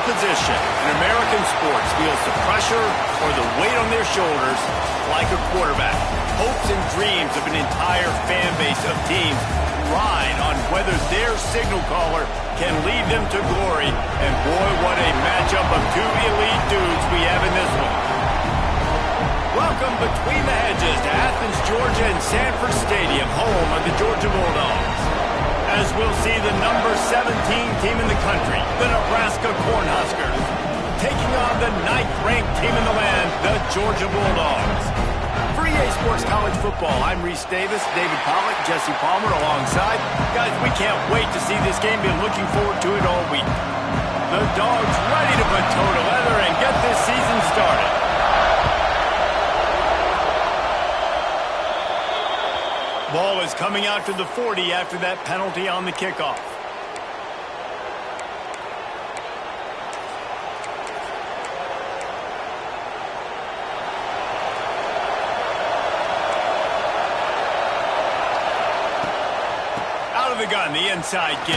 position in American sports feels the pressure or the weight on their shoulders like a quarterback. Hopes and dreams of an entire fan base of teams ride on whether their signal caller can lead them to glory. And boy, what a matchup of two elite dudes we have in this one. Welcome between the hedges to Athens, Georgia and Sanford Stadium, home of the Georgia Bulldogs. As we'll see the number 17 team in the country, the Nebraska Cornhuskers, taking on the 9th-ranked team in the land, the Georgia Bulldogs. For EA Sports College Football, I'm Reese Davis, David Pollack, Jesse Palmer alongside. Guys, we can't wait to see this game. Been looking forward to it all week. The Dogs ready to put toe to leather and get this season started. Ball is coming out to the 40 after that penalty on the kickoff. Out of the gun, the inside give.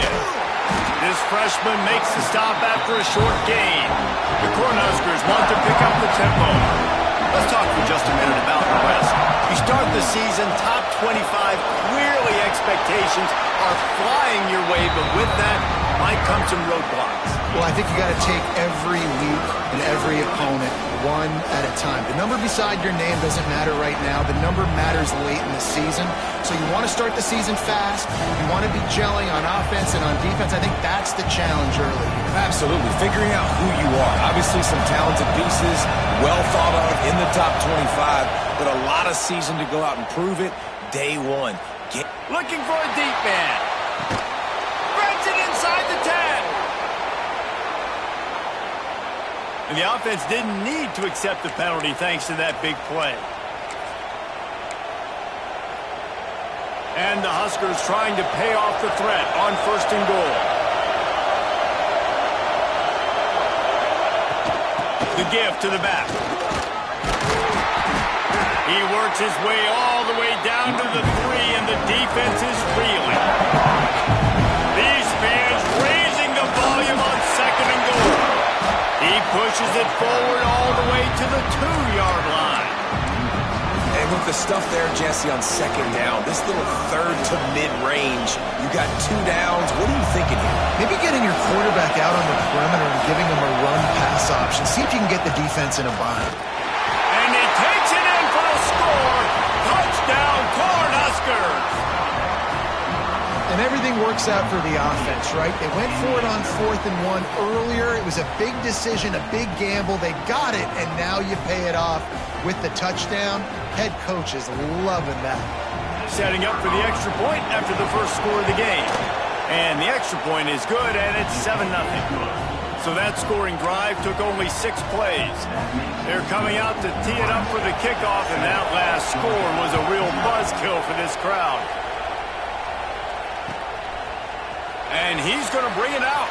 This freshman makes the stop after a short gain. The Cornhuskers want to pick up the tempo. Let's talk for just a minute about the West. You start the season top 25, clearly expectations are flying your way, but with that might come some roadblocks. Well, I think you got to take every week and every opponent one at a time. The number beside your name doesn't matter right now. The number matters late in the season. So you want to start the season fast. You want to be gelling on offense and on defense. I think that's the challenge early. Absolutely. Figuring out who you are. Obviously some talented pieces, well thought of in the top 25, but a lot of season to go out and prove it day one. Looking for a deep man. Threads it inside the 10. And the offense didn't need to accept the penalty thanks to that big play. And the Huskers trying to pay off the threat on 1st and goal. The give to the back. He works his way all the way down to the 3, and the defense is reeling. These fans raising the volume on 2nd and goal. He pushes it forward all the way to the 2-yard line. And with the stuff there, Jesse, on 2nd down, this little 3rd to mid-range, you got 2 downs. What are you thinking here? Maybe getting your quarterback out on the perimeter and giving him a run-pass option. See if you can get the defense in a bind. And he takes it in for a score. Touchdown, Cornhuskers. And everything works out for the offense, right? They went for it on 4th and 1 earlier. It was a big decision, a big gamble. They got it, and now you pay it off with the touchdown. Head coach is loving that. Setting up for the extra point after the first score of the game. And the extra point is good, and it's 7-0. So that scoring drive took only 6 plays. They're coming out to tee it up for the kickoff, and that last score was a real buzzkill for this crowd. And he's going to bring it out.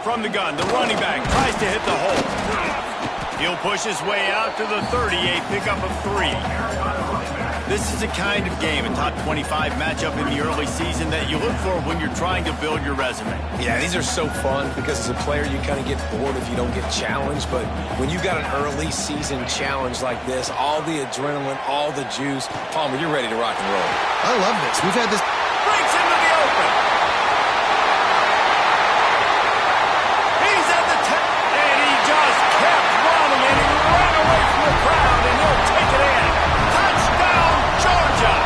From the gun, the running back tries to hit the hole. He'll push his way out to the 38, pickup of 3. This is the kind of game, a top 25 matchup in the early season that you look for when you're trying to build your resume. Yeah, these are so fun because as a player you kind of get bored if you don't get challenged, but when you got an early season challenge like this, all the adrenaline, all the juice, Palmer, you're ready to rock and roll. I love this. We've had this. Breaks into the open. He's at the 10, and he just kept running, and he ran away from the crowd, and he'll take it in. Touchdown, Georgia!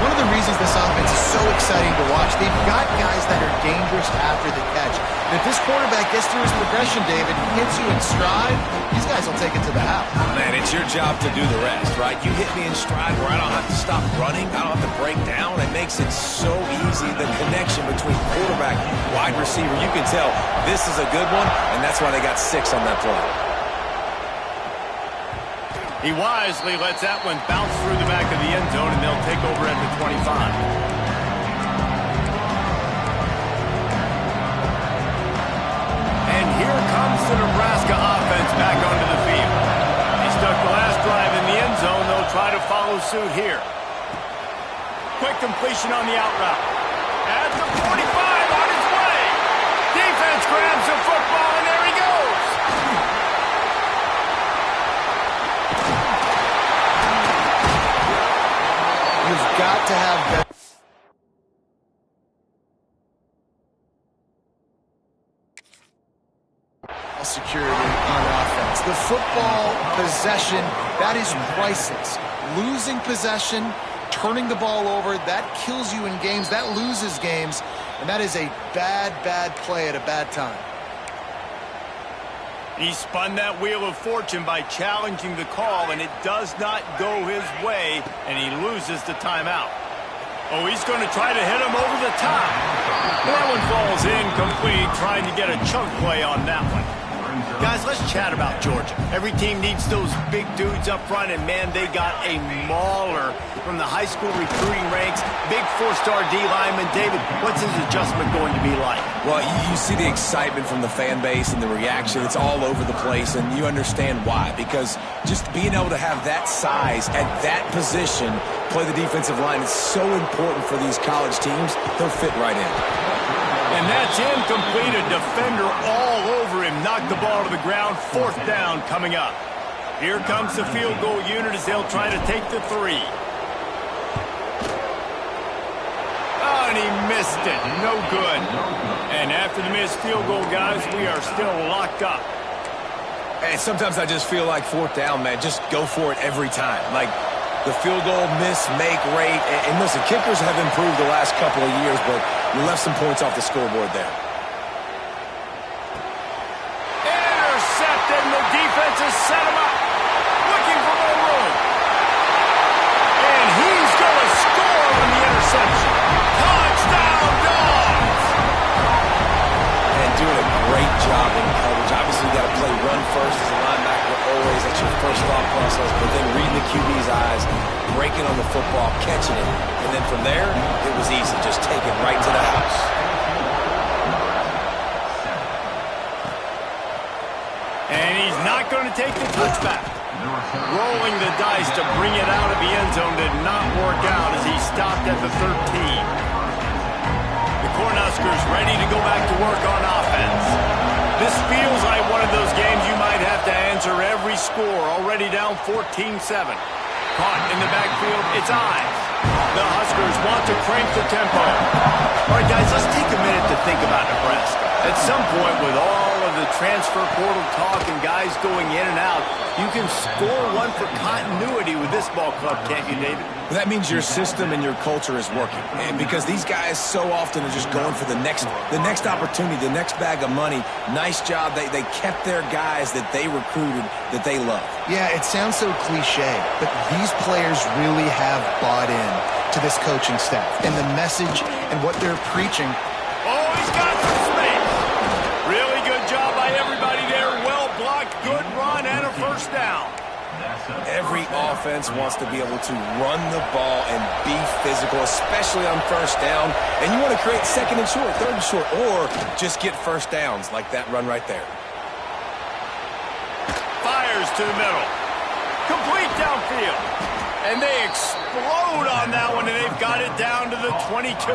One of the reasons this offense is so exciting to watch, they've got guys that are dangerous after the catch. And if this quarterback gets through his progression, David, hits you in stride, these guys will take it to the house. Man, it it's your job to do the rest, right? You hit me in stride where I don't have to stop running. I don't have to break down. It makes it so easy, the connection between quarterback, wide receiver. You can tell this is a good one, and that's why they got 6 on that play. He wisely lets that one bounce through the back of the end zone, and they'll take over at the 25. Here comes the Nebraska offense back onto the field. He stuck the last drive in the end zone. They'll try to follow suit here. Quick completion on the out route. At the 45 on his way. Defense grabs the football, and there he goes. You've got to have better security on offense. The football possession, that is priceless. Losing possession, turning the ball over, that kills you in games, that loses games, and that is a bad, bad play at a bad time. He spun that wheel of fortune by challenging the call, and it does not go his way, and he loses the timeout. Oh, he's going to try to hit him over the top. That one falls incomplete, trying to get a chunk play on that one. Guys, let's chat about Georgia. Every team needs those big dudes up front, and, man, they got a mauler from the high school recruiting ranks. Big 4-star D lineman. David, what's his adjustment going to be like? Well, you see the excitement from the fan base and the reaction. It's all over the place, and you understand why. Because just being able to have that size at that position, play the defensive line, is so important for these college teams. They'll fit right in. And that's incomplete. A defender all over him. Knocked the ball to the ground. 4th down coming up. Here comes the field goal unit as they'll try to take the 3. Oh, and he missed it. No good. And after the missed field goal, guys, we are still locked up. And sometimes I just feel like 4th down, man. Just go for it every time. Like the field goal miss, make rate. And listen, kickers have improved the last couple of years, but you left some points off the scoreboard there. Intercepted, and the defense has set him up. Looking for more room. And he's going to score on the interception. Touchdown, Dogs! And doing a great job in coverage. Obviously, you got to play run first as a linebacker always. That's your first thought process. But then reading the QB's eyes, breaking on the football, catching it. And then from there, it was easy. Just take it right to the house. And he's not going to take the touchback. Rolling the dice to bring it out of the end zone did not work out as he stopped at the 13. The Cornhuskers ready to go back to work on offense. This feels like one of those games you might have to answer every score. Already down 14-7. Caught in the backfield, it's Ives. The Huskers want to crank the tempo. All right, guys, let's take a minute to think about Nebraska. At some point, with all of the transfer portal talk and guys going in and out, you can score one for continuity with this ball club, can't you, David? That means your system and your culture is working. And because these guys so often are just going for the next opportunity, the next bag of money. Nice job. They kept their guys that they recruited, that they love. Yeah, it sounds so cliche, but these players really have bought in to this coaching staff and the message and what they're preaching. Oh, he's got some space. Really good job by everybody there. Well blocked, good run, and a 1st down. Every offense wants to be able to run the ball and be physical, especially on 1st down. And you want to create 2nd and short, 3rd and short, or just get 1st downs like that run right there. Fires to the middle. Complete downfield. And they explode on that one, and they've got it down to the 22.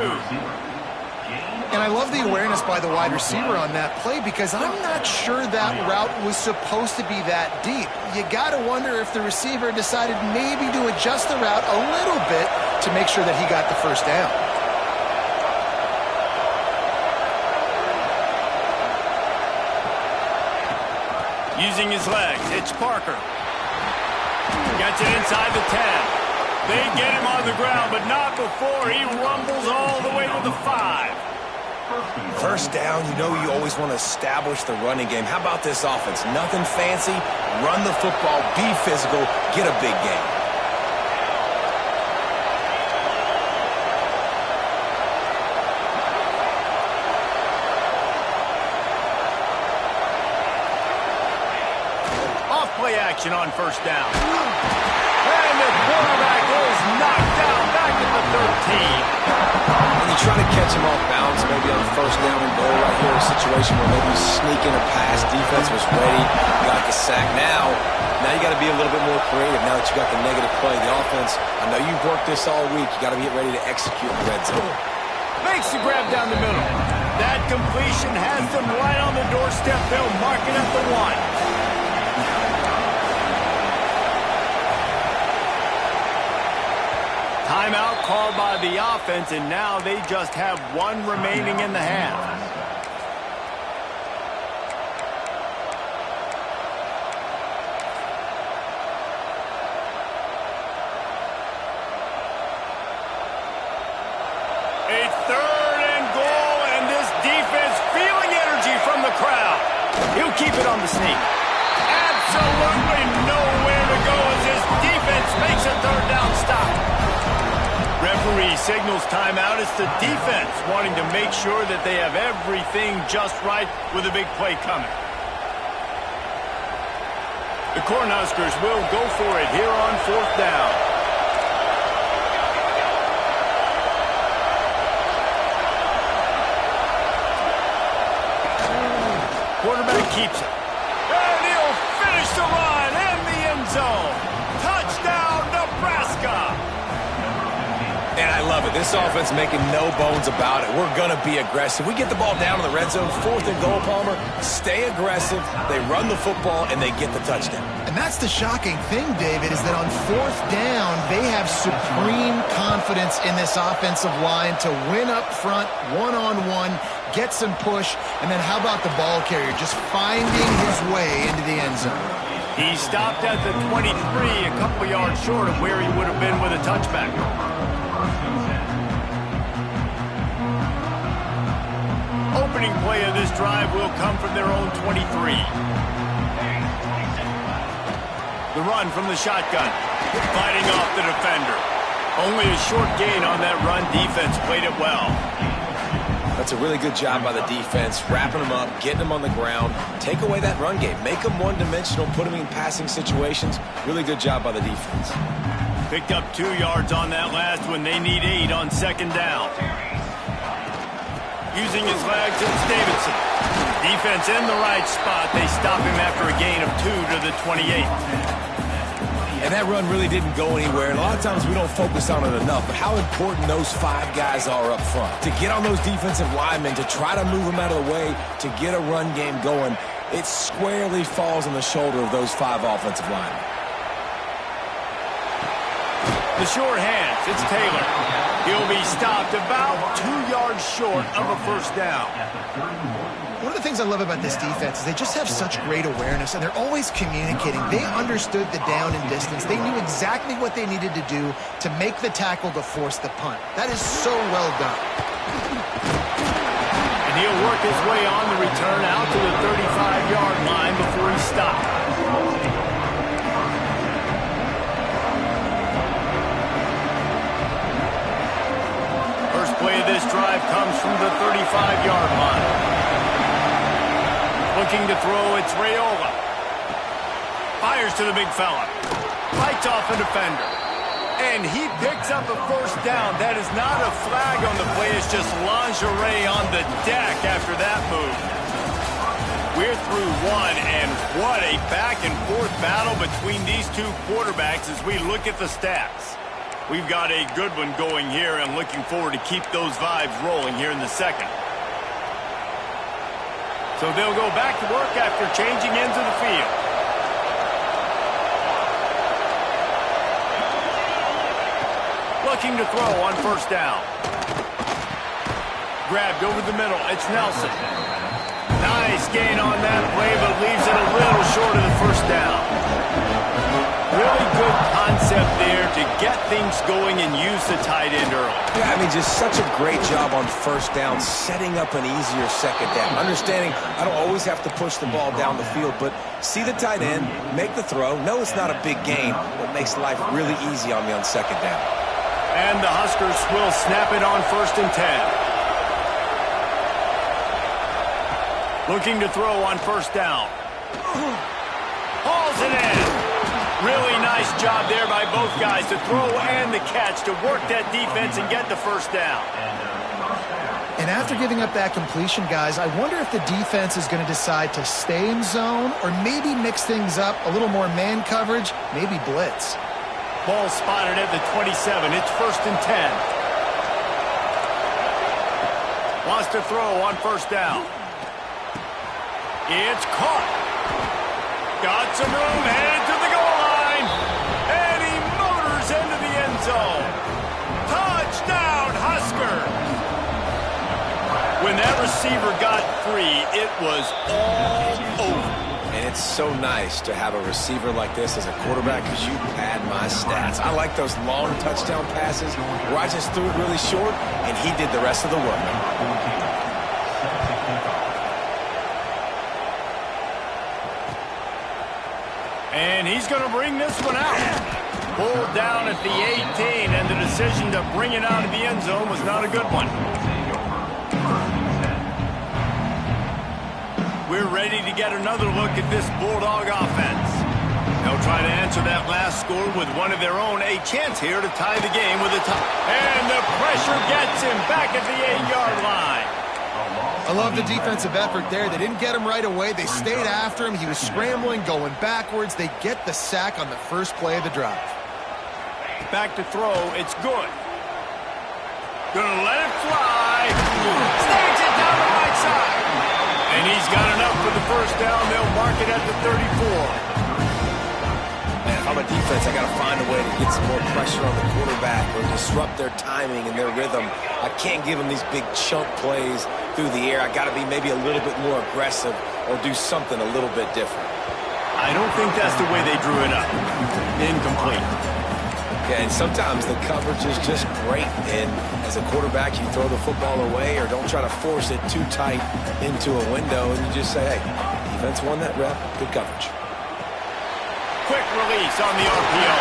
And I love the awareness by the wide receiver on that play because I'm not sure that route was supposed to be that deep. You got to wonder if the receiver decided maybe to adjust the route a little bit to make sure that he got the 1st down. Using his legs, it's Parker. Gets it inside the 10. They get him on the ground, but not before he rumbles all the way to the 5. First down, you know you always want to establish the running game. How about this offense? Nothing fancy. Run the football, be physical, get a big gain. Off-play action on first down. And the quarterback is knocked down back at the 13. And you try to catch him off balance, maybe on first down and goal right here, a situation where maybe you sneak in a pass, defense was ready, got the sack. Now you got to be a little bit more creative now that you got the negative play. The offense, I know you've worked this all week, you got to get ready to execute the red zone. Makes the grab down the middle. That completion has them right on the doorstep. They'll mark it at the 1. Timeout called by the offense, and now they just have 1 remaining in the half. A 3rd and goal, and this defense feeling energy from the crowd. He'll keep it on the sneak. Absolutely nowhere to go as this defense makes a 3rd down stop. Referee signals timeout. It's the defense wanting to make sure that they have everything just right with a big play coming. The Cornhuskers will go for it here on 4th down. Quarterback keeps it. And he'll finish the run in the end zone. Touchdown, Nebraska. And I love it. This offense making no bones about it. We're going to be aggressive. We get the ball down in the red zone, 4th and goal, Palmer. Stay aggressive. They run the football, and they get the touchdown. And that's the shocking thing, David, is that on 4th down, they have supreme confidence in this offensive line to win up front, one-on-one, get some push, and then how about the ball carrier just finding his way into the end zone? He stopped at the 23, a couple yards short of where he would have been with a touchback. Opening play of this drive will come from their own 23. The run from the shotgun, fighting off the defender. Only a short gain on that run. Defense played it well. That's a really good job by the defense, wrapping them up, getting them on the ground. Take away that run game. Make them one-dimensional, put them in passing situations. Really good job by the defense. Picked up 2 yards on that last one. They need 8 on 2nd down. Using his legs, it's Davidson. Defense in the right spot. They stop him after a gain of 2 to the 28. And that run really didn't go anywhere. And a lot of times we don't focus on it enough. But how important those 5 guys are up front. To get on those defensive linemen, to try to move them out of the way, to get a run game going, it squarely falls on the shoulder of those 5 offensive linemen. The short hands, it's Taylor. He'll be stopped about 2 yards short of a 1st down. One of the things I love about this defense is they just have such great awareness, and they're always communicating. They understood the down and distance. They knew exactly what they needed to do to make the tackle to force the punt. That is so well done. And he'll work his way on the return out to the 35-yard line before he stopped. First play of this drive comes from the 35-yard line. Looking to throw, it's Raiola. Fires to the big fella. Fights off a defender. And he picks up a 1st down. That is not a flag on the play. It's just lingerie on the deck after that move. We're through 1, and what a back-and-forth battle between these 2 quarterbacks as we look at the stats. We've got a good one going here, and looking forward to keep those vibes rolling here in the 2nd. So they'll go back to work after changing ends of the field. Looking to throw on 1st down. Grabbed over the middle. It's Nelson. Nice gain on that play, but leaves it a little short of the 1st down. Really good good concept there to get things going and use the tight end early. Yeah, I mean, just such a great job on first down, setting up an easier second down. Understanding I don't always have to push the ball down the field, but see the tight end, make the throw. No, it's not a big gain, but makes life really easy on me on second down. And the Huskers will snap it on 1st and 10. Looking to throw on 1st down. Hauls it in. Really nice job there by both guys to throw and the catch to work that defense and get the 1st down. And after giving up that completion, guys, I wonder if the defense is going to decide to stay in zone or maybe mix things up, a little more man coverage, maybe blitz. Ball spotted at the 27. It's 1st and 10. Wants to throw on 1st down. It's caught. Got some room, headed to the goal line. And he motors into the end zone. Touchdown, Husker. When that receiver got free, it was all over. And it's so nice to have a receiver like this as a quarterback because you pad my stats. I like those long touchdown passes where I just threw it really short and he did the rest of the work. And he's going to bring this one out. Pulled down at the 18, and the decision to bring it out of the end zone was not a good one. We're ready to get another look at this Bulldog offense. They'll try to answer that last score with one of their own. A chance here to tie the game with a tie. And the pressure gets him back at the 8-yard line. I love the defensive effort there. They didn't get him right away. They stayed after him. He was scrambling, going backwards. They get the sack on the first play of the drive. Back to throw. It's good. Gonna let it fly. Snags it down the right side. And he's got enough for the 1st down. They'll mark it at the 34. Man, if I'm a defense, I got to find a way to get some more pressure on the quarterback or disrupt their timing and their rhythm. I can't give them these big chunk plays through the air. I got to be maybe a little bit more aggressive or do something a little bit different. I don't think that's the way they drew it up. Incomplete. Yeah, and sometimes the coverage is just great. And as a quarterback, you throw the football away or don't try to force it too tight into a window. And you just say, hey, defense won that rep. Good coverage. Quick release on the RPO.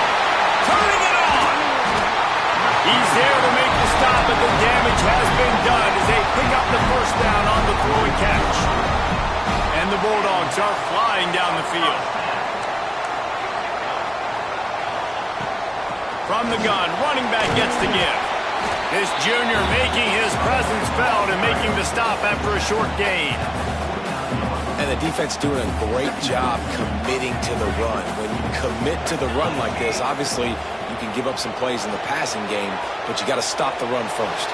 Turning it on. He's there to make the stop, but the damage has been done as they pick up the 1st down on the throw and catch. And the Bulldogs are flying down the field. From the gun, running back gets the give. This junior making his presence felt and making the stop after a short gain. And the defense doing a great job committing to the run. When you commit to the run like this, obviously you can give up some plays in the passing game, but you got to stop the run first.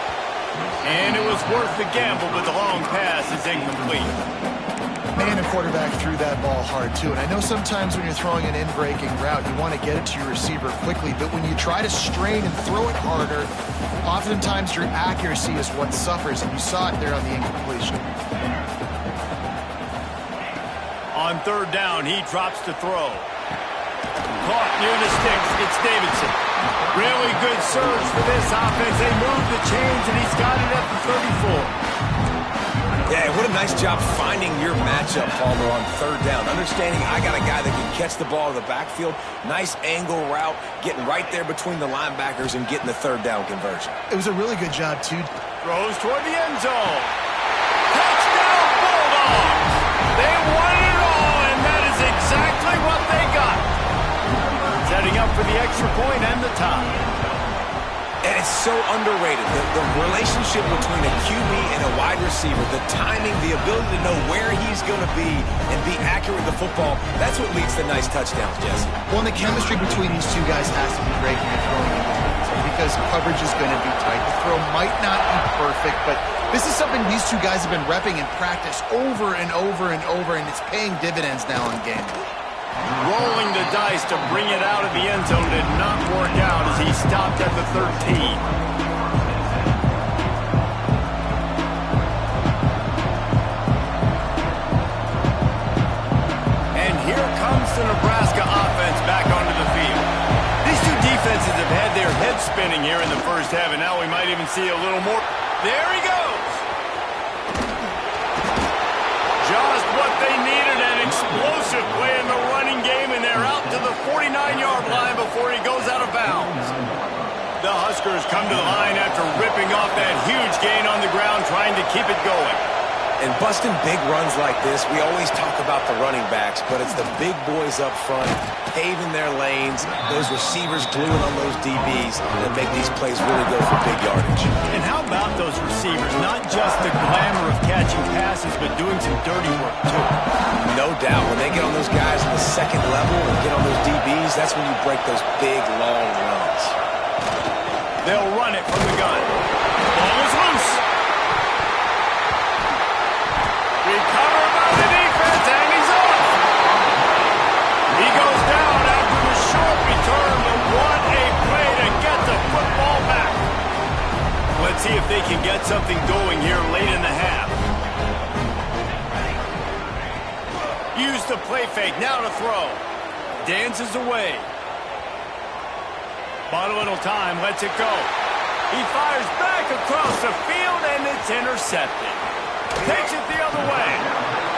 And it was worth the gamble, but the long pass is incomplete. Man, a quarterback threw that ball hard, too. And I know sometimes when you're throwing an in-breaking route, you want to get it to your receiver quickly. But when you try to strain and throw it harder, oftentimes your accuracy is what suffers. And you saw it there on the incompletion. On 3rd down, he drops to throw. Caught near the sticks. It's Davidson. Really good surge for this offense. They move the chains, and he's got it at the 34. Yeah, what a nice job finding your matchup, Palmer, on 3rd down. Understanding I got a guy that can catch the ball in the backfield. Nice angle route, getting right there between the linebackers and getting the 3rd down conversion. It was a really good job, too. Throws toward the end zone. Touchdown, Bulldogs! They won it all, and that is exactly what they got. Setting up for the extra point and the tie. And it's so underrated. The relationship between a QB and a wide receiver, the timing, the ability to know where he's going to be and be accurate with the football, that's what leads to nice touchdowns, Jesse. Well, and the chemistry between these two guys has to be great when you're throwing in because coverage is going to be tight. The throw might not be perfect, but this is something these two guys have been repping in practice over and over and over, and it's paying dividends now in game. Rolling the dice to bring it out of the end zone did not work out as he stopped at the 13. And here comes the Nebraska offense back onto the field. spinning here in the first half, and now we might even see a little more. There he goes. Just what they needed, an explosive play in the running game, and they're out to the 49-yard line before he goes out of bounds. The Huskers come to the line after ripping off that huge gain on the ground, trying to keep it going. And busting big runs like this, we always talk about the running backs, but it's the big boys up front, paving their lanes, those receivers gluing on those DBs, that make these plays really go for big yardage. And how about those receivers? Not just the glamour of catching passes, but doing some dirty work, too. No doubt. When they get on those guys in the second level and get on those DBs, that's when you break those big, long runs. They'll run it from the gun. Ball is loose. Recovered by the defense, and he's off. He goes down after the short return, but what a play to get the football back. Let's see if they can get something going here late in the half. Use the play fake, now to throw. Dances away. Bought a little time, lets it go. He fires back across the field, and it's intercepted. Takes it the other way.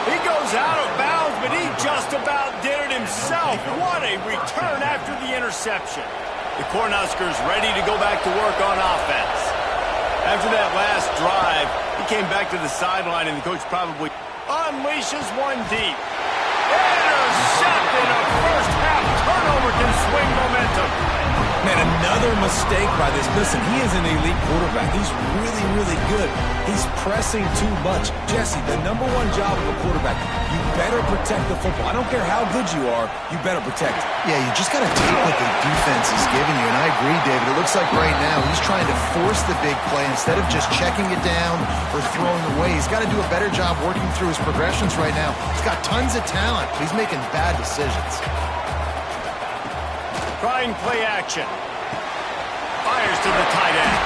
He goes out of bounds, but he just about did it himself. What a return after the interception. The Cornhuskers ready to go back to work on offense. After that last drive, he came back to the sideline, and the coach probably unleashes one deep. Intercepted. A first-half turnover can swing momentum. Man, another mistake by this. Listen, he is an elite quarterback. He's really, really good. He's pressing too much. Jesse, the number one job of a quarterback, you better protect the football. I don't care how good you are, you better protect it. Yeah, you just got to take what the defense is giving you. And I agree, David. It looks like right now he's trying to force the big play instead of just checking it down or throwing away. He's got to do a better job working through his progressions right now. He's got tons of talent, but he's making bad decisions. Trying play action. Fires to the tight end.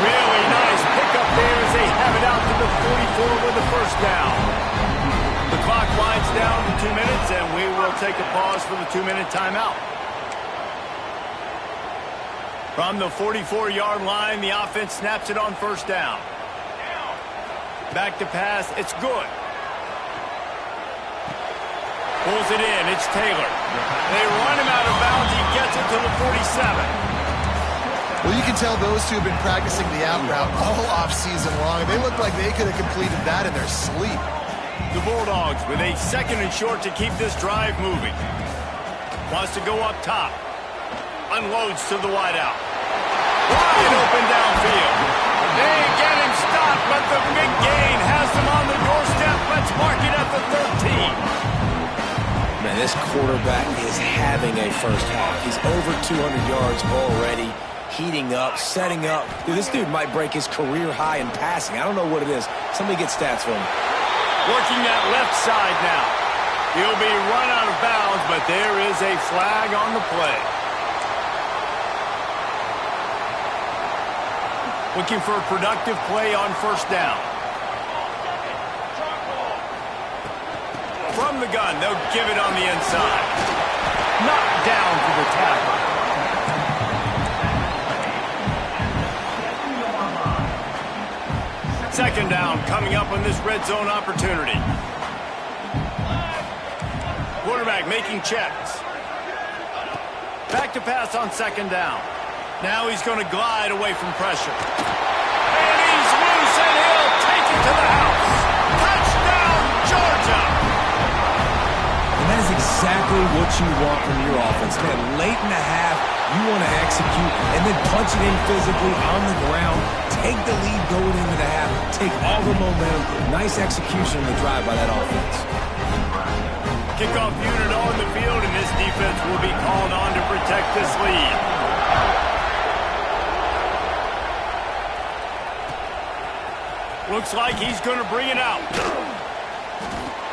Really nice pickup there as they have it out to the 44 with the first down. The clock winds down to 2 minutes, and we will take a pause for the 2-minute timeout. From the 44-yard line, the offense snaps it on first down. Back to pass, it's good. Pulls it in, it's Taylor. They run him out of bounds, he gets it to the 47. Well, you can tell those two have been practicing the out route all off-season long. They look like they could have completed that in their sleep. The Bulldogs with a second and short to keep this drive moving. Wants to go up top. Unloads to the wideout. Wide open downfield. They get him stopped, but the big gain has them on the doorstep. Let's mark it at the 13. Man, this quarterback is having a first half. He's over 200 yards already, heating up, setting up. Dude, this dude might break his career high in passing. I don't know what it is. Somebody get stats for him. Working that left side now. He'll be run out of bounds, but there is a flag on the play. Looking for a productive play on first down. From the gun, they'll give it on the inside. Knocked down for the tackle. Second down coming up on this red zone opportunity. Quarterback making checks. Back to pass on second down. Now he's going to glide away from pressure. And he's loose, and he'll take it to the house. Touchdown, Georgia! And that is exactly what you want from your offense. Man, late in the half, you want to execute and then punch it in physically on the ground. Take the lead going into the half. Take all the momentum. Nice execution on the drive by that offense. Kickoff unit on the field, and this defense will be called on to protect this lead. Looks like he's going to bring it out.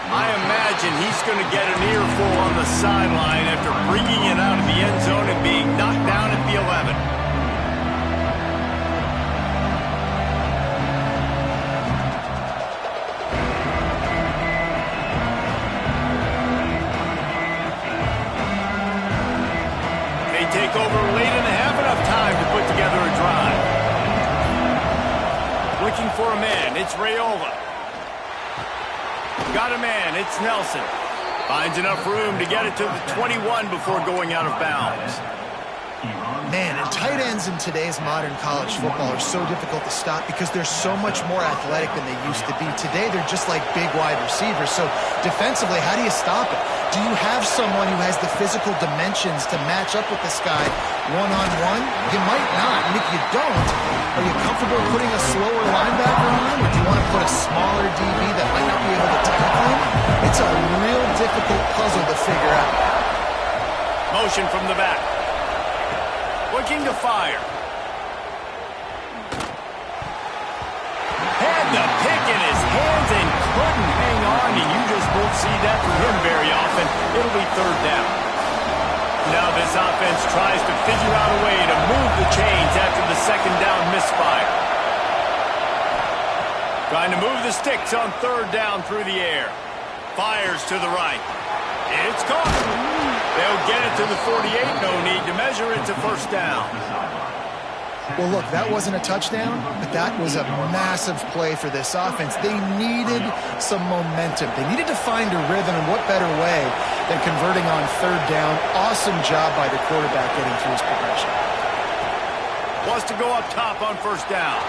I imagine he's going to get an earful on the sideline after bringing it out of the end zone and being knocked down at the 11. take over late in the half, enough time to put together a drive. Looking for a man, it's Raiola. Got a man, it's Nelson. Finds enough room to get it to the 21 before going out of bounds. Man, and tight ends in today's modern college football are so difficult to stop because they're so much more athletic than they used to be. Today, they're just like big wide receivers. So defensively, how do you stop it? Do you have someone who has the physical dimensions to match up with this guy one-on-one? You might not. And if you don't, are you comfortable putting a slower linebacker on him? Or do you want to put a smaller DB that might not be able to tackle him? It's a real difficult puzzle to figure out. Motion from the back. Looking to fire. Had the pick in his hands and couldn't hang on, and you just won't see that from him very often. It'll be third down. Now this offense tries to figure out a way to move the chains after the second down misfire. Trying to move the sticks on third down through the air. Fires to the right. It's caught. They'll get it to the 48. No need to measure. It's a first down. Well, look, that wasn't a touchdown, but that was a massive play for this offense. They needed some momentum. They needed to find a rhythm, and what better way than converting on third down. Awesome job by the quarterback getting through his progression. Wants to go up top on first down.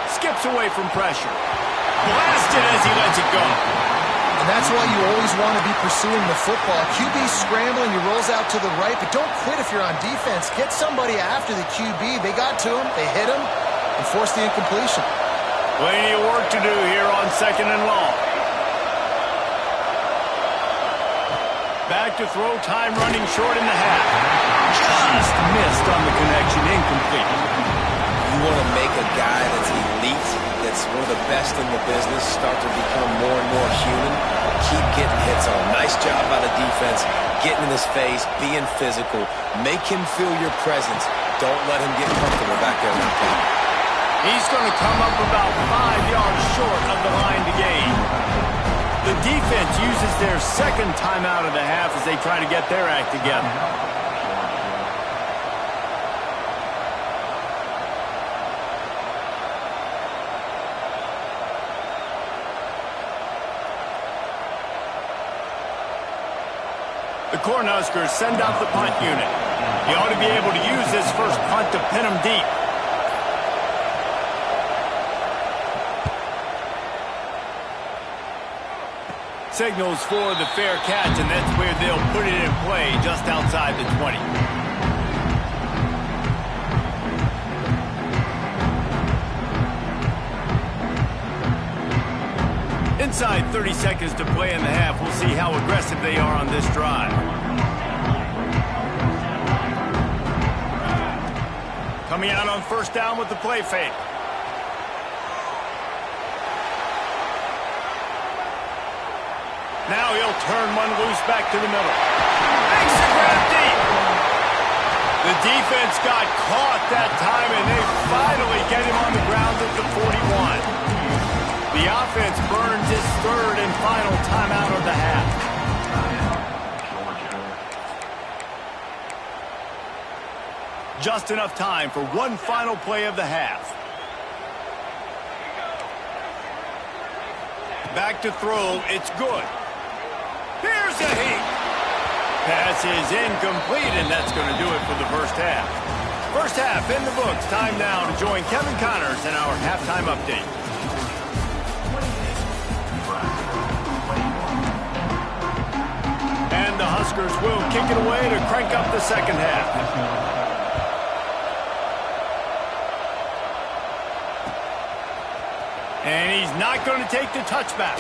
Skips away from pressure. Blasted as he lets it go. And that's why you always want to be pursuing the football. QB's scrambling, he rolls out to the right, but don't quit if you're on defense. Get somebody after the QB. They got to him, they hit him, and forced the incompletion. Plenty of work to do here on second and long. Back to throw, time running short in the half. Just missed on the connection, incomplete. You want to make a guy that's elite, that's one of the best in the business, start to become more and more human. Keep getting hits on. Nice job by the defense, getting in his face, being physical. Make him feel your presence. Don't let him get comfortable back there in the pocket. He's going to come up about 5 yards short of the line to gain. The defense uses their second timeout of the half as they try to get their act together. The Cornhuskers send out the punt unit. He ought to be able to use this first punt to pin him deep. Signals for the fair catch, and that's where they'll put it in play, just outside the 20. Inside 30 seconds to play in the half. We'll see how aggressive they are on this drive. Coming out on first down with the play fake. Now he'll turn one loose back to the middle. Makes the grab deep. The defense got caught that time, and they finally get him on the ground at the 41. The offense burns its third and final timeout of the half. Just enough time for one final play of the half. Back to throw, it's good. Here's a heat. Pass is incomplete, and that's going to do it for the first half. First half in the books. Time now to join Kevin Connors in our halftime update. And the Huskers will kick it away to crank up the second half. And he's not going to take the touchback.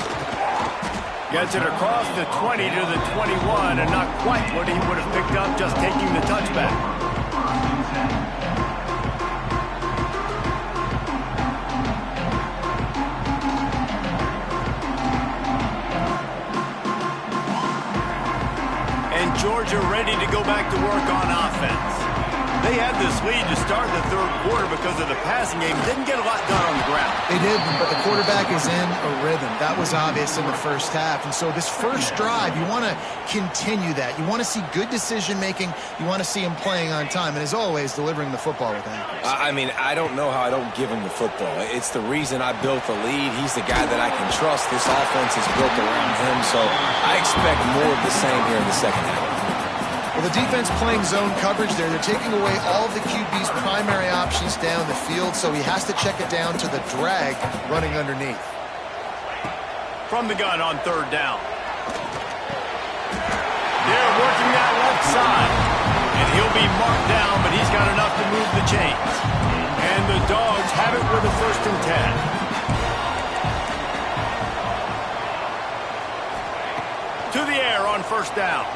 Gets it across the 20 to the 21, and not quite what he would have picked up just taking the touchback. And Georgia ready to go back to work on offense. They had this lead to start the third quarter because of the passing game. Didn't get a lot done on the ground. They didn't, but the quarterback is in a rhythm. That was obvious in the first half. And so this first drive, you want to continue that. You want to see good decision-making. You want to see him playing on time. And as always, delivering the football with accuracy. I mean, I don't know how I don't give him the football. It's the reason I built the lead. He's the guy that I can trust. This offense is built around him. So I expect more of the same here in the second half. Well, the defense playing zone coverage there. They're taking away all of the QB's primary options down the field, so he has to check it down to the drag running underneath. From the gun on third down. They're working that left side. And he'll be marked down, but he's got enough to move the chains. And the Dogs have it with a 1st and 10. To the air on 1st down.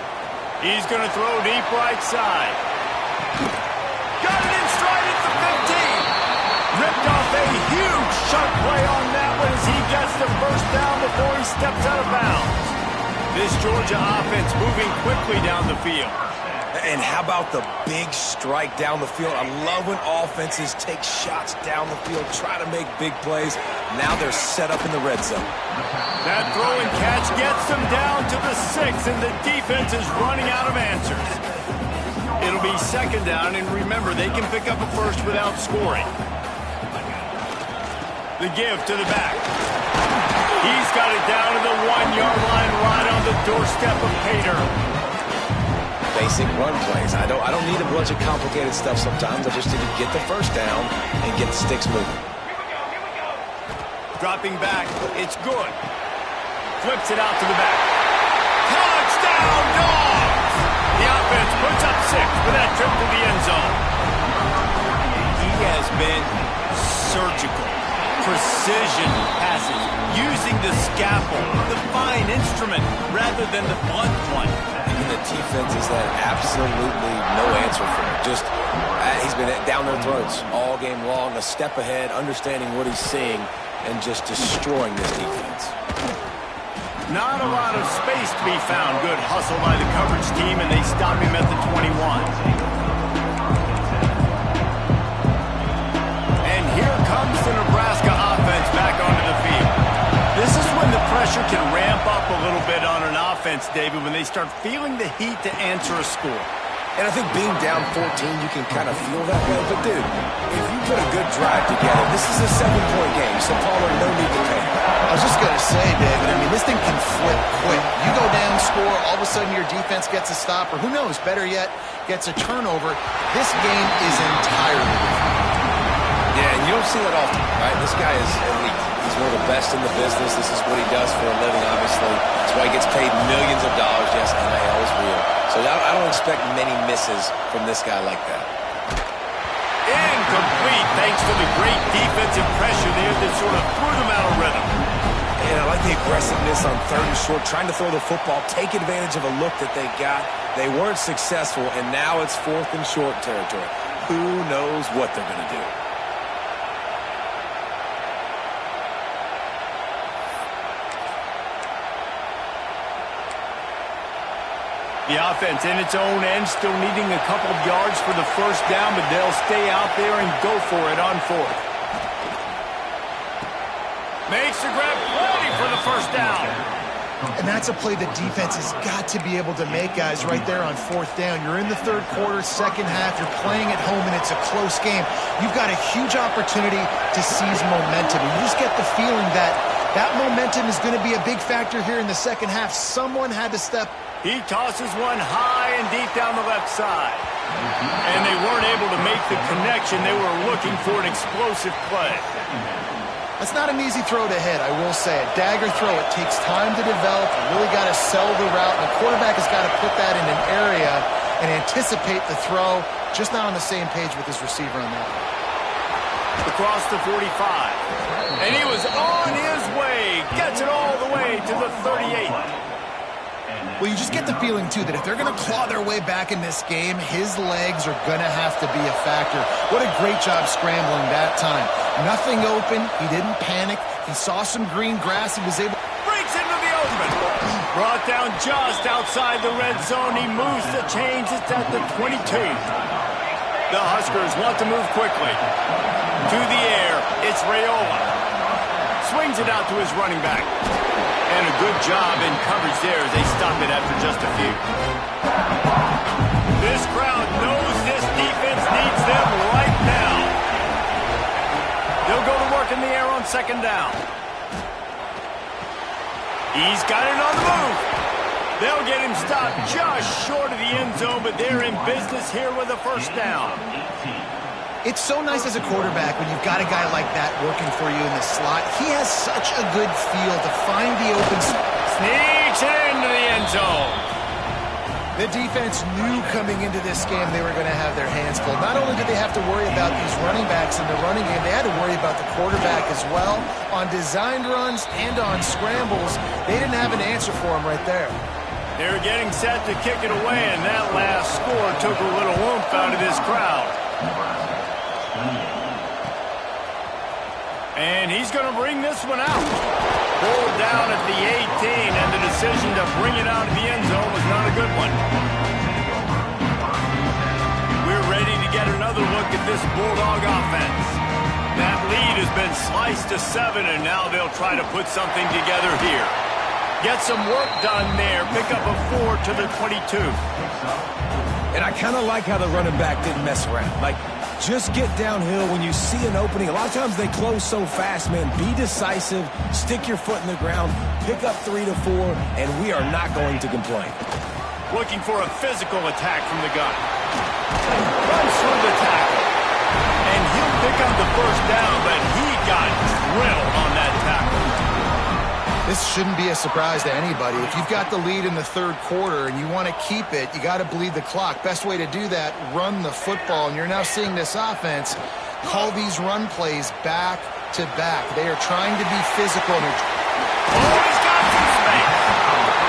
He's going to throw deep right side. Got it in stride at the 15. Ripped off a huge sharp play on that one as he gets the 1st down before he steps out of bounds. This Georgia offense moving quickly down the field. And how about the big strike down the field? I love when offenses take shots down the field, try to make big plays. Now they're set up in the red zone. That throw and catch gets them down to the 6, and the defense is running out of answers. It'll be 2nd down, and remember, they can pick up a 1st without scoring. The give to the back. He's got it down to the 1-yard line right on the doorstep of Pater. Basic run plays. I don't need a bunch of complicated stuff sometimes. I just need to get the 1st down and get the sticks moving. Dropping back, it's good. Flips it out to the back. Touchdown, Dogs! The offense puts up 6 for that trip to the end zone. He has been surgical. Precision passes, using the scalpel, the fine instrument, rather than the blunt one. And the defense has had absolutely no answer for him. Just, he's been down their throats all game long, a step ahead, understanding what he's seeing, and just destroying this defense. Not a lot of space to be found. Good hustle by the coverage team, and they stop him at the 21. And here comes the Nebraska offense back onto the field. This is when the pressure can ramp up a little bit on an offense, David, when they start feeling the heat to answer a score. And I think being down 14, you can kind of feel that way. But, dude, if you put a good drive together, this is a 7-point game. So, Palmer, no need to panic. I was just going to say, David, I mean, this thing can flip quick. You go down, score, all of a sudden your defense gets a stop, or who knows, better yet, gets a turnover. This game is entirely different. Yeah, and you don't see that often, right? This guy is elite. He's one of the best in the business. This is what he does for a living, obviously. That's why he gets paid millions of dollars. Yes, NIL is real. So I don't expect many misses from this guy like that. Incomplete, thanks to the great defensive pressure there that sort of threw them out of rhythm. And I like the aggressiveness on 3rd and short, trying to throw the football, take advantage of a look that they got. They weren't successful, and now it's 4th and short territory. Who knows what they're going to do? The offense in its own end, still needing a couple of yards for the 1st down, but they'll stay out there and go for it on 4th. Makes the grab, ready for the 1st down. And that's a play the defense has got to be able to make, guys, right there on 4th down. You're in the 3rd quarter, 2nd half. You're playing at home, and it's a close game. You've got a huge opportunity to seize momentum. And you just get the feeling that that momentum is going to be a big factor here in the 2nd half. Someone had to step. He tosses one high and deep down the left side. And they weren't able to make the connection. They were looking for an explosive play. That's not an easy throw to hit, I will say. A dagger throw, it takes time to develop. You really got to sell the route. And the quarterback has got to put that in an area and anticipate the throw. Just not on the same page with his receiver on that. Across the 45. And he was on his way. Gets it all the way to the 38. Well, you just get the feeling, too, that if they're going to claw their way back in this game, his legs are going to have to be a factor. What a great job scrambling that time. Nothing open. He didn't panic. He saw some green grass. He was able... Breaks into the open. Brought down just outside the red zone. He moves the chains. It's at the 22. The Huskers want to move quickly. To the air, it's Raiola. Swings it out to his running back. And a good job in coverage there as they stop it after just a few. This crowd knows this defense needs them right now. They'll go to work in the air on second down. He's got it on the move. They'll get him stopped just short of the end zone, but they're in business here with a first down. It's so nice as a quarterback when you've got a guy like that working for you in the slot. He has such a good feel to find the open spot. Sneaks it into the end zone. The defense knew coming into this game they were going to have their hands full. Not only did they have to worry about these running backs in the running game, they had to worry about the quarterback as well. On designed runs and on scrambles, they didn't have an answer for him right there. They're getting set to kick it away, and that last score took a little oomph out of this crowd. And he's going to bring this one out. Pulled down at the 18, and the decision to bring it out of the end zone was not a good one. We're ready to get another look at this Bulldog offense. That lead has been sliced to 7, and now they'll try to put something together here. Get some work done there. Pick up a 4 to the 22. And I kind of like how the running back didn't mess around. Like, just get downhill when you see an opening. A lot of times they close so fast, man. Be decisive, stick your foot in the ground, pick up 3 to 4, and we are not going to complain. Looking for a physical attack from the gun. Runs through the tackle. And he'll pick up the first down, but he got drilled on that tackle. This shouldn't be a surprise to anybody. If you've got the lead in the third quarter and you want to keep it, you got to bleed the clock. Best way to do that, run the football. And you're now seeing this offense call these run plays back to back. They are trying to be physical. Oh, he's got some space.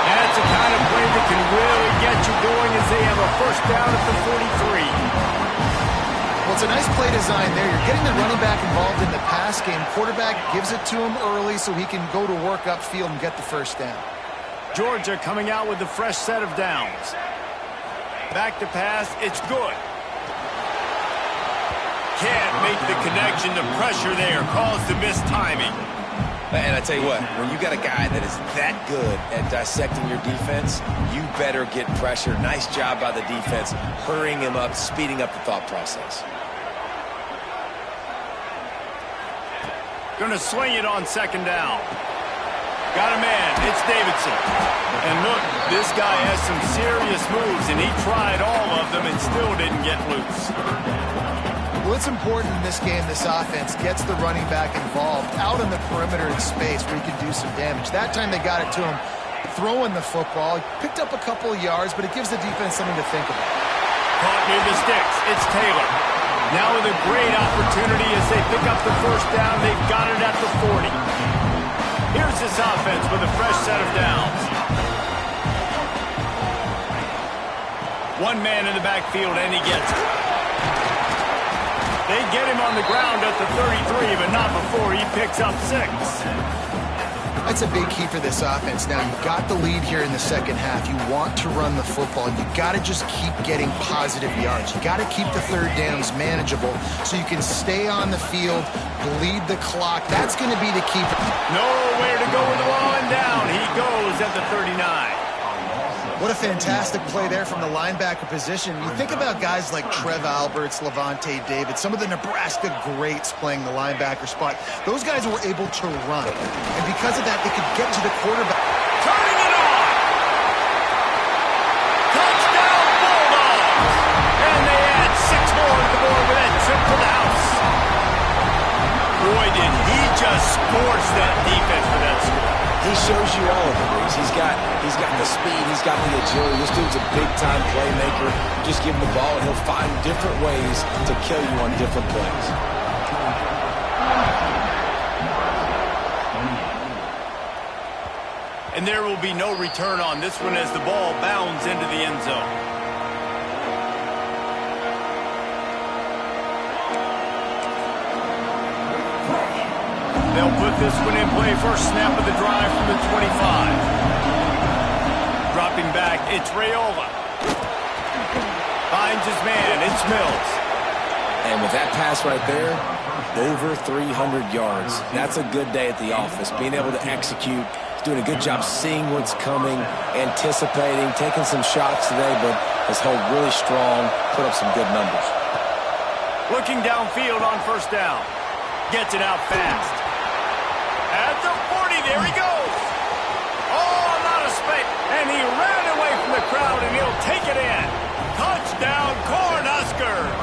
That's the kind of play that can really get you going as they have a first down at the 43. Well, it's a nice play design there. You're getting the running back involved in the pass game. Quarterback gives it to him early so he can go to work upfield and get the first down. Georgia coming out with a fresh set of downs. Back to pass, it's good. Can't make the connection. The pressure there caused the missed timing. And I tell you what, when you got a guy that is that good at dissecting your defense, you better get pressure. Nice job by the defense, hurrying him up, speeding up the thought process. Going to swing it on second down. Got a man. It's Davidson. And look, this guy has some serious moves, and he tried all of them and still didn't get loose. Well, it's important in this game, this offense gets the running back involved out on the perimeter in space where he can do some damage. That time they got it to him throwing the football. He picked up a couple of yards, but it gives the defense something to think about. Caught near the sticks. It's Taylor. Now with a great opportunity as they pick up the first down. They've got it at the 40. Here's this offense with a fresh set of downs. One man in the backfield, and he gets it. They get him on the ground at the 33, but not before he picks up 6. That's a big key for this offense. Now, you've got the lead here in the second half. You want to run the football. You got to just keep getting positive yards. You got to keep the third downs manageable so you can stay on the field, bleed the clock. That's going to be the key. Nowhere to go with the ball and down. He goes at the 39. What a fantastic play there from the linebacker position. You think about guys like Trev Alberts, Levante David, some of the Nebraska greats playing the linebacker spot. Those guys were able to run. And because of that, they could get to the quarterback. Turning it on! Touchdown Bulldogs! And they add 6 more to the board with that trip to the house. Boy, did he just scorch that defense for that score. He shows you all of it, Reese. He's got the speed, he's got the agility. This dude's a big-time playmaker. Just give him the ball, and he'll find different ways to kill you on different plays. And there will be no return on this one as the ball bounds into the end zone. They'll put this one in play. First snap of the drive from the 25. Dropping back, it's Raiola. Finds his man, it's Mills. And with that pass right there, over 300 yards. That's a good day at the office. Being able to execute, doing a good job seeing what's coming, anticipating, taking some shots today, but has held really strong, put up some good numbers. Looking downfield on first down. Gets it out fast. At the 40, there he goes. Oh, a lot of space. And he ran away from the crowd, and he'll take it in. Touchdown, Cornhuskers.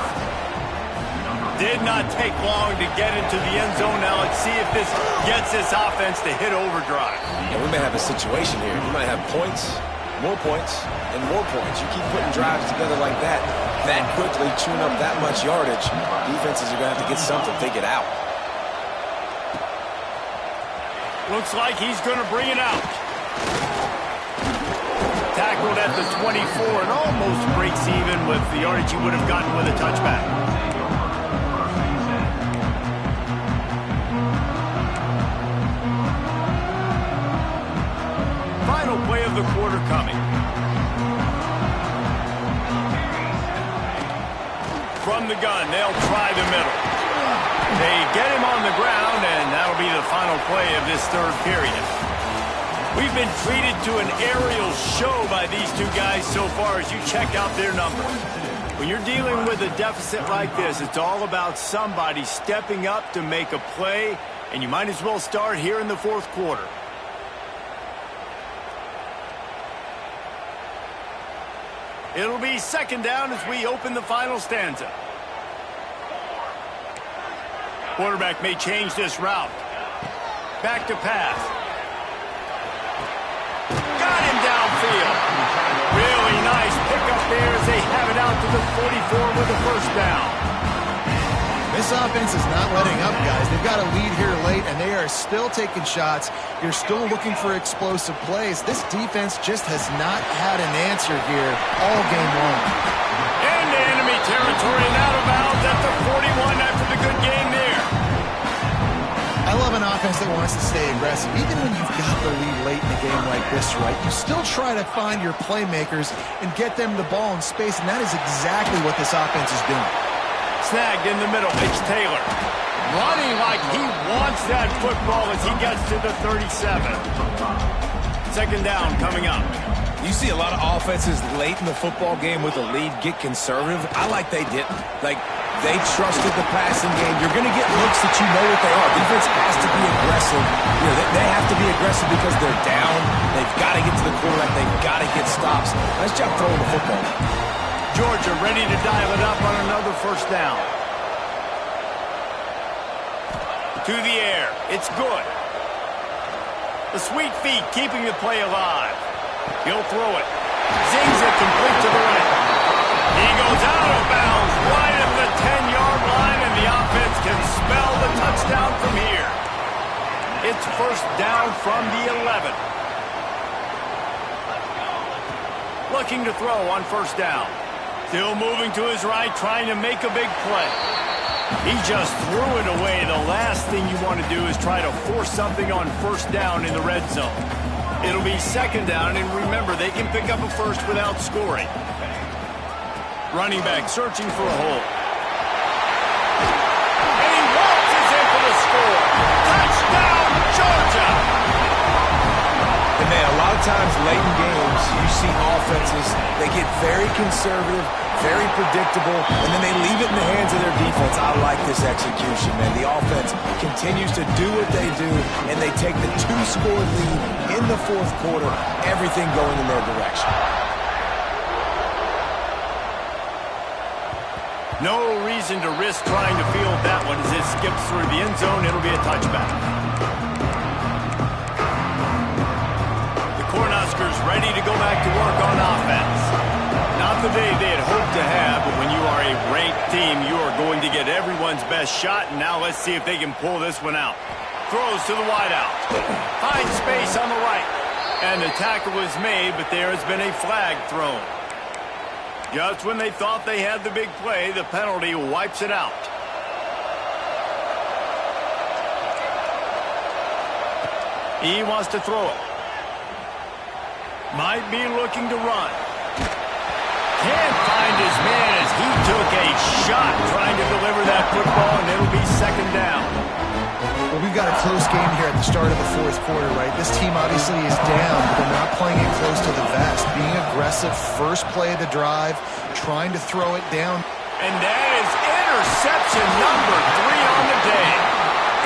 Did not take long to get into the end zone. Now let's see if this gets this offense to hit overdrive. Yeah, we may have a situation here. We might have points, and more points. You keep putting drives together like that quickly, chewing up that much yardage, defenses are going to have to get something figured out. Looks like he's going to bring it out. Tackled at the 24 and almost breaks even with the yardage he would have gotten with a touchback. Final play of the quarter coming. From the gun, they'll try the middle. They get him on the ground, and that'll be the final play of this third period. We've been treated to an aerial show by these two guys so far as you check out their numbers. When you're dealing with a deficit like this, it's all about somebody stepping up to make a play, and you might as well start here in the fourth quarter. It'll be second down as we open the final stanza. Quarterback may change this route. Back to pass. Got him downfield. Really nice pickup there as they have it out to the 44 with a first down. This offense is not letting up, guys. They've got a lead here late, and they are still taking shots. You're still looking for explosive plays. This defense just has not had an answer here all game long. Into enemy territory and out of bounds at the 41 after the good game there. I love an offense that wants to stay aggressive. Even when you've got the lead late in a game like this, right, you still try to find your playmakers and get them the ball in space, and that is exactly what this offense is doing. Snagged in the middle, it's Taylor. Running like he wants that football as he gets to the 37. Second down coming up. You see a lot of offenses late in the football game with a lead get conservative. I like they didn't. Like, they trusted the passing game. You're going to get looks that you know what they are. Defense has to be aggressive. You know, they have to be aggressive because they're down. They've got to get to the quarterback. They've got to get stops. Nice job throwing the football. Georgia ready to dial it up on another first down. To the air. It's good. The sweet feet keeping the play alive. He'll throw it. Zings it complete to the right. He goes out of bounds right at the 10-yard line, and the offense can spell the touchdown from here. It's first down from the 11. Looking to throw on first down. Still moving to his right, trying to make a big play. He just threw it away. The last thing you want to do is try to force something on first down in the red zone. It'll be second down, and remember, they can pick up a first without scoring. Running back searching for a hole. And he waltzes in for the score. Touchdown, Georgia! And man, a lot of times late in games, you see offenses, they get very conservative, very predictable, and then they leave it in the hands of their defense. I like this execution, man. The offense continues to do what they do, and they take the two-score lead in the fourth quarter, everything going in their direction. No reason to risk trying to field that one as it skips through the end zone. It'll be a touchback. The Cornhuskers ready to go back to work on offense. Not the day they had hoped to have, but when you are a ranked team, you are going to get everyone's best shot, and now let's see if they can pull this one out. Throws to the wideout. Finds space on the right. And the tackle was made, but there has been a flag thrown. Just when they thought they had the big play, the penalty wipes it out. He wants to throw it. Might be looking to run. Can't find his man as he took a shot trying to deliver that football, and it'll be second down. Well, we've got a close game here at the start of the fourth quarter, right? This team obviously is down, but they're not playing it close to the vest. Being aggressive, first play of the drive, trying to throw it down. And that is interception number 3 on the day.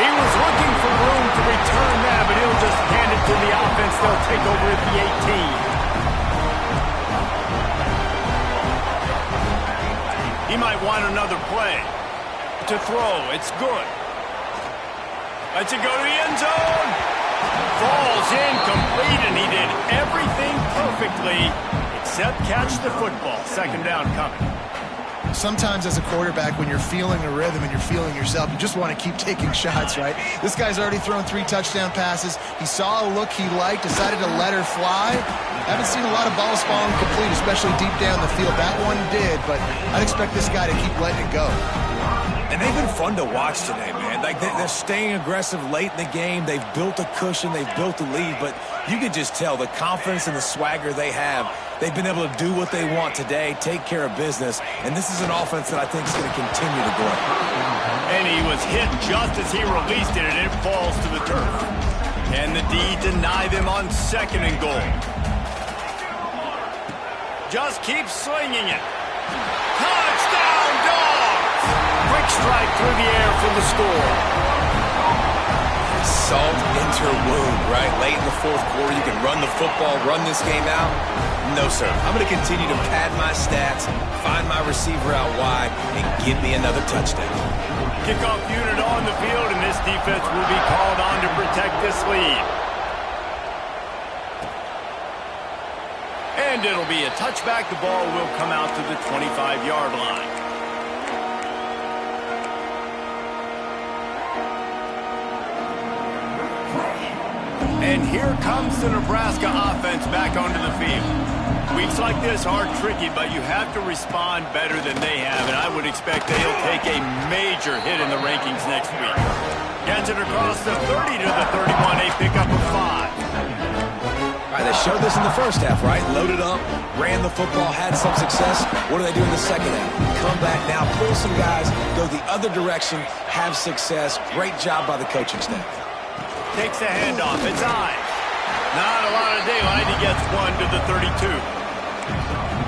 He was looking for room to return that, but he'll just hand it to the offense. They'll take over at the 18. He might want another play to throw. It's good. Lets it go to the end zone. Falls incomplete, and he did everything perfectly except catch the football. Second down coming. Sometimes as a quarterback, when you're feeling a rhythm and you're feeling yourself, you just want to keep taking shots, right? This guy's already thrown 3 touchdown passes. He saw a look he liked, decided to let her fly. Haven't seen a lot of balls falling complete, especially deep down the field. That one did, but I'd expect this guy to keep letting it go. And they've been fun to watch today, man. Like, they're staying aggressive late in the game. They've built a cushion. They've built a lead. But you can just tell the confidence and the swagger they have. They've been able to do what they want today, take care of business. And this is an offense that I think is going to continue to grow. And he was hit just as he released it, and it falls to the turf. Can the D deny them on second and goal? Just keep swinging it. Touchdown, Dogs! Quick strike through the air for the score. Salt into her wound, right? Late in the fourth quarter, you can run the football, run this game out. No, sir. I'm going to continue to pad my stats, find my receiver out wide, and give me another touchdown. Kickoff unit on the field, and this defense will be called on to protect this lead. And it'll be a touchback. The ball will come out to the 25-yard line. And here comes the Nebraska offense back onto the field. Weeks like this are tricky, but you have to respond better than they have, and I would expect they'll take a major hit in the rankings next week. Gets it across the 30 to the 31, a pickup of 5. All right, they showed this in the first half, right? Loaded up, ran the football, had some success. What do they do in the second half? Come back now, pull some guys, go the other direction, have success. Great job by the coaching staff. Takes the handoff. It's Ives. Not a lot of daylight. He gets 1 to the 32.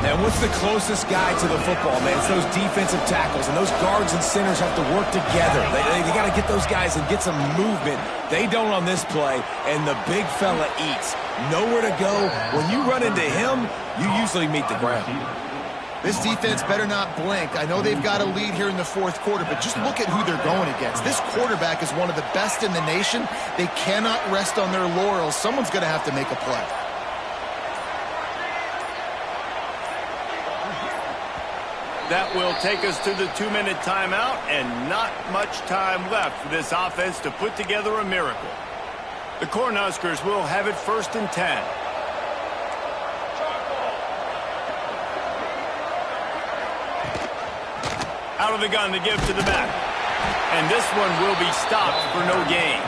And what's the closest guy to the football, man? It's those defensive tackles, and those guards and centers have to work together. They got to get those guys and get some movement. They don't on this play, and the big fella eats. Nowhere to go. When you run into him, you usually meet the ground. This defense better not blink. I know they've got a lead here in the fourth quarter, but just look at who they're going against. This quarterback is one of the best in the nation. They cannot rest on their laurels. Someone's going to have to make a play. That will take us to the 2-minute timeout, and not much time left for this offense to put together a miracle. The Cornhuskers will have it 1st and 10. Out of the gun to give to the back. And this one will be stopped for no gain.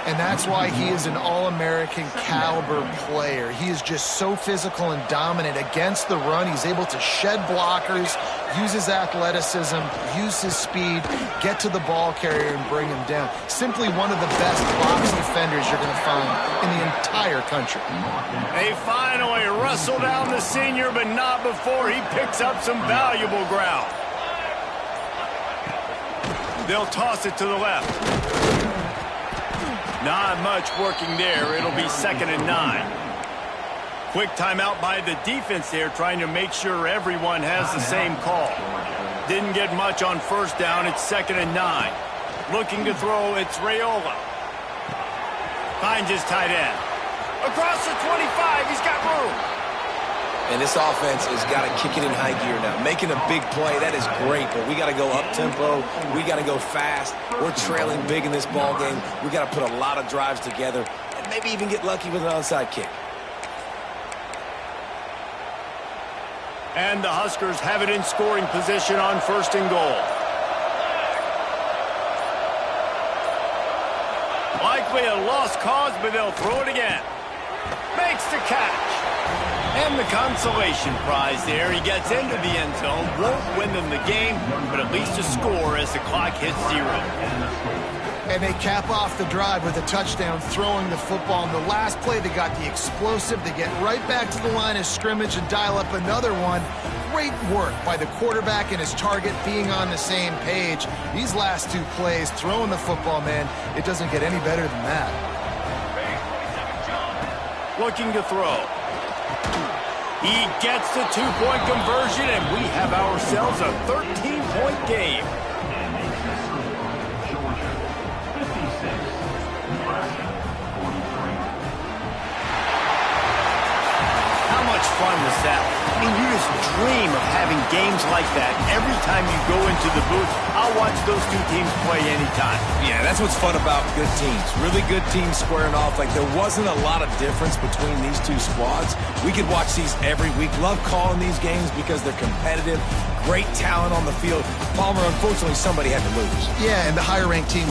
And that's why he is an All-American caliber player. He is just so physical and dominant against the run. He's able to shed blockers, use his athleticism, use his speed, get to the ball carrier and bring him down. Simply one of the best box defenders you're going to find in the entire country. They finally wrestle down the senior, but not before he picks up some valuable ground. They'll toss it to the left. Not much working there. It'll be 2nd and 9. Quick timeout by the defense there, trying to make sure everyone has the same call. Didn't get much on 1st down. It's 2nd and 9. Looking to throw, it's Raiola. Finds his tight end. Across the 25, he's got room. And this offense has got to kick it in high gear now. Making a big play, that is great, but we got to go up-tempo. We got to go fast. We're trailing big in this ball game. We got to put a lot of drives together and maybe even get lucky with an onside kick. And the Huskers have it in scoring position on 1st and goal. Likely a lost cause, but they'll throw it again. Makes the catch. And the consolation prize there. He gets into the end zone, won't win them the game, but at least a score as the clock hits 0. And they cap off the drive with a touchdown throwing the football. In the last play, they got the explosive. They get right back to the line of scrimmage and dial up another one. Great work by the quarterback and his target being on the same page. These last 2 plays, throwing the football, man, it doesn't get any better than that. Looking to throw. He gets the 2-point conversion, and we have ourselves a 13-point game. How much fun was that? I mean, you just dream of having games like that every time you go into the booth. I'll watch those 2 teams play anytime. Yeah, that's what's fun about good teams. Really good teams squaring off. Like, there wasn't a lot of difference between these 2 squads. We could watch these every week. Love calling these games because they're competitive. Great talent on the field. Palmer, unfortunately, somebody had to lose. Yeah, and the higher-ranked team